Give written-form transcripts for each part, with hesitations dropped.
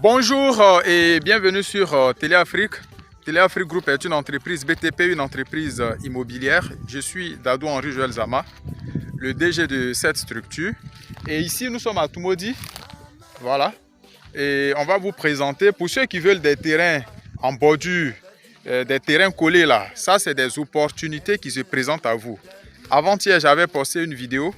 Bonjour et bienvenue sur Téléafrique. Téléafrique Group est une entreprise BTP, une entreprise immobilière. Je suis Dadou Henri Joël Zama, le DG de cette structure. Et ici, nous sommes à Toumoudi. Voilà. Et on va vous présenter, pour ceux qui veulent des terrains en bordure, des terrains collés là, ça c'est des opportunités qui se présentent à vous. Avant-hier, j'avais posté une vidéo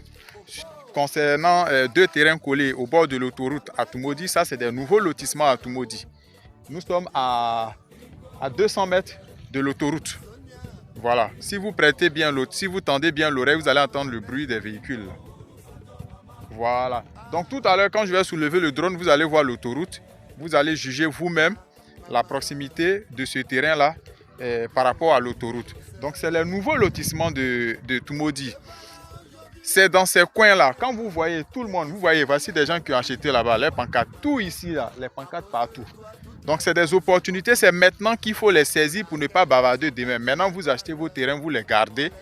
concernant deux terrains collés au bord de l'autoroute à Toumoudi. Ça, c'est des nouveaux lotissements à Toumoudi. Nous sommes à 200 mètres de l'autoroute. Voilà. Si vous prêtez bien l'autre, si vous tendez bien l'oreille, vous allez entendre le bruit des véhicules. Voilà. Donc tout à l'heure, quand je vais soulever le drone, vous allez voir l'autoroute. Vous allez juger vous-même la proximité de ce terrain-là par rapport à l'autoroute. Donc c'est le nouveau lotissement de Toumoudi. C'est dans ces coins-là, quand vous voyez tout le monde, vous voyez, voici des gens qui ont acheté là-bas, les pancartes, tout ici, là, les pancartes partout. Donc c'est des opportunités, c'est maintenant qu'il faut les saisir pour ne pas bavarder demain. Maintenant, vous achetez vos terrains, vous les gardez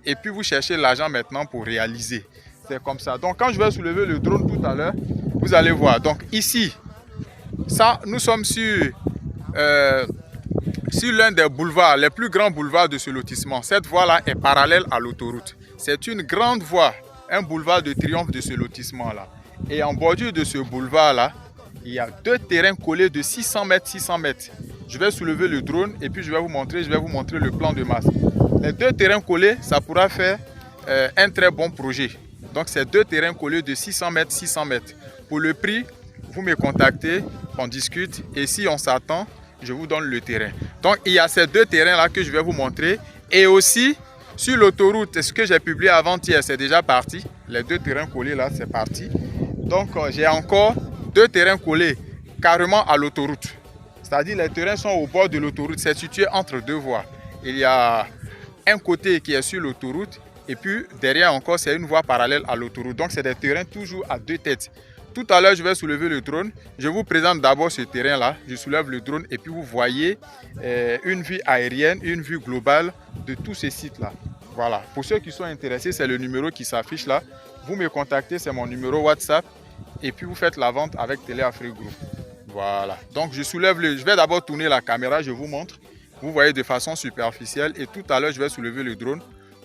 et puis vous cherchez l'argent maintenant pour réaliser. C'est comme ça. Donc quand je vais soulever le drone tout à l'heure, vous allez voir. Donc ici, ça, nous sommes sur l'un des boulevards, les plus grands boulevards de ce lotissement. Cette voie-là est parallèle à l'autoroute. C'est une grande voie, un boulevard de triomphe de ce lotissement-là. Et en bordure de ce boulevard-là, il y a deux terrains collés de 600 mètres, 600 mètres. Je vais soulever le drone et puis je vais vous montrer le plan de masse. Les deux terrains collés, ça pourra faire un très bon projet. Donc, c'est deux terrains collés de 600 mètres, 600 mètres. Pour le prix, vous me contactez, on discute et si on s'attend, je vous donne le terrain. Donc, il y a ces deux terrains-là que je vais vous montrer. Et aussi, sur l'autoroute, ce que j'ai publié avant-hier, c'est déjà parti. Les deux terrains collés là, c'est parti. Donc, j'ai encore deux terrains collés carrément à l'autoroute. C'est-à-dire, les terrains sont au bord de l'autoroute. C'est situé entre deux voies. Il y a un côté qui est sur l'autoroute. Et puis, derrière encore, c'est une voie parallèle à l'autoroute. Donc, c'est des terrains toujours à deux têtes. Tout à l'heure, je vais soulever le drone. Je vous présente d'abord ce terrain-là. Je soulève le drone et puis vous voyez une vue aérienne, une vue globale de tous ces sites-là. Voilà. Pour ceux qui sont intéressés, c'est le numéro qui s'affiche là. Vous me contactez, c'est mon numéro WhatsApp. Et puis, vous faites la vente avec Téléafrique Group. Voilà. Donc, je vais d'abord tourner la caméra, je vous montre. Vous voyez de façon superficielle. Et tout à l'heure, je vais soulever le drone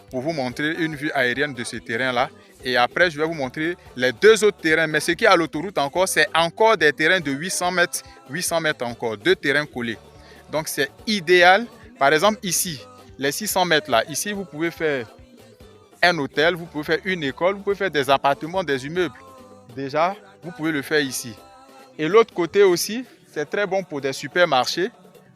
pour vous montrer une vue aérienne de ce terrain-là. Et après, je vais vous montrer les deux autres terrains. Mais ce qui est à l'autoroute encore, c'est encore des terrains de 800 mètres encore, deux terrains collés. Donc, c'est idéal. Par exemple, ici, les 600 mètres là, ici, vous pouvez faire un hôtel, vous pouvez faire une école, vous pouvez faire des appartements, des immeubles. Déjà, vous pouvez le faire ici. Et l'autre côté aussi, c'est très bon pour des supermarchés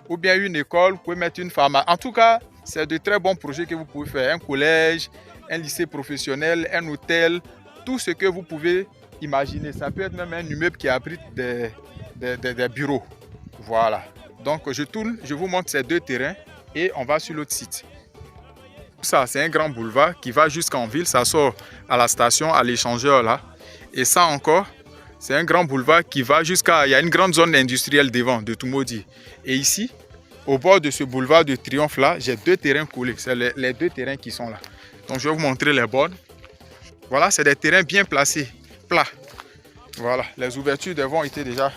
ou bien une école, vous pouvez mettre une pharmacie. En tout cas, c'est de très bons projets que vous pouvez faire. Un collège, un lycée professionnel, un hôtel, tout ce que vous pouvez imaginer. Ça peut être même un immeuble qui abrite des bureaux. Voilà. Donc je tourne, je vous montre ces deux terrains et on va sur l'autre site. Ça, c'est un grand boulevard qui va jusqu'en ville. Ça sort à la station, à l'échangeur là. Et ça encore, c'est un grand boulevard qui va jusqu'à... Il y a une grande zone industrielle devant de Toumoudi. Et ici, au bord de ce boulevard de triomphe là, j'ai deux terrains collés. C'est les deux terrains qui sont là. Donc je vais vous montrer les bornes. Voilà, c'est des terrains bien placés, plats. Voilà, les ouvertures devant étaient déjà...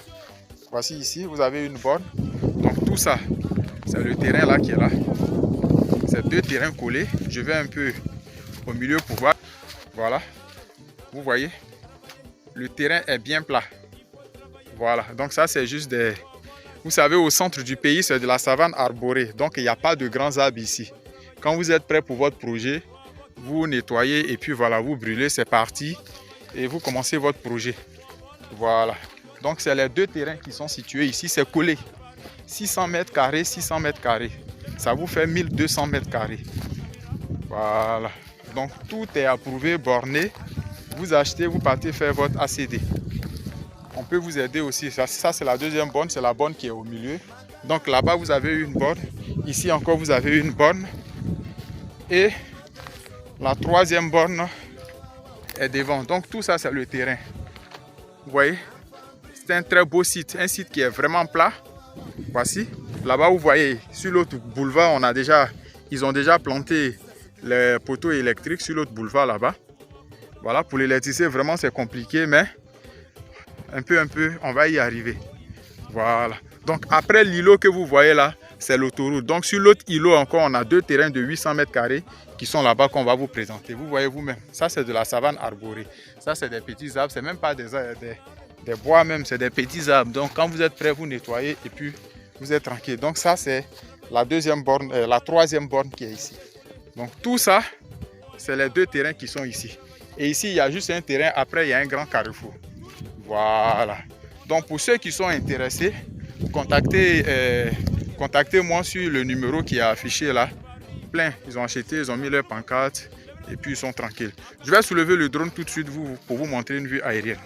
Voici ici, vous avez une borne. Donc tout ça, c'est le terrain là qui est là. C'est deux terrains collés. Je vais un peu au milieu pour voir. Voilà, vous voyez, le terrain est bien plat. Voilà, donc ça c'est juste des... Vous savez, au centre du pays, c'est de la savane arborée. Donc, il n'y a pas de grands arbres ici. Quand vous êtes prêt pour votre projet, vous nettoyez et puis voilà, vous brûlez, c'est parti. Et vous commencez votre projet. Voilà. Donc, c'est les deux terrains qui sont situés ici. C'est collé. 600 mètres carrés, 600 mètres carrés. Ça vous fait 1200 mètres carrés. Voilà. Donc, tout est approuvé, borné. Vous achetez, vous partez faire votre ACD. On peut vous aider aussi. Ça c'est la deuxième borne, c'est la borne qui est au milieu. Donc là-bas, vous avez une borne. Ici encore, vous avez une borne. Et la troisième borne est devant. Donc tout ça, c'est le terrain. Vous voyez, c'est un très beau site. Un site qui est vraiment plat. Voici. Là-bas, vous voyez, sur l'autre boulevard, ils ont déjà planté les poteaux électriques sur l'autre boulevard là-bas. Voilà, pour l'électricité, vraiment, c'est compliqué, mais... un peu, on va y arriver. Voilà. Donc après l'îlot que vous voyez là, c'est l'autoroute. Donc sur l'autre îlot encore, on a 2 terrains de 800 mètres carrés qui sont là-bas qu'on va vous présenter. Vous voyez vous-même, ça c'est de la savane arborée. Ça c'est des petits arbres, c'est même pas des bois même, c'est des petits arbres. Donc quand vous êtes prêt, vous nettoyez et puis vous êtes tranquille. Donc ça c'est la deuxième borne, la troisième borne qui est ici. Donc tout ça, c'est les 2 terrains qui sont ici. Et ici, il y a juste un terrain, après il y a un grand carrefour. Voilà. Donc pour ceux qui sont intéressés, contactez-moi sur le numéro qui est affiché là. Plein, ils ont acheté, ils ont mis leur pancarte et puis ils sont tranquilles. Je vais soulever le drone tout de suite pour vous montrer une vue aérienne.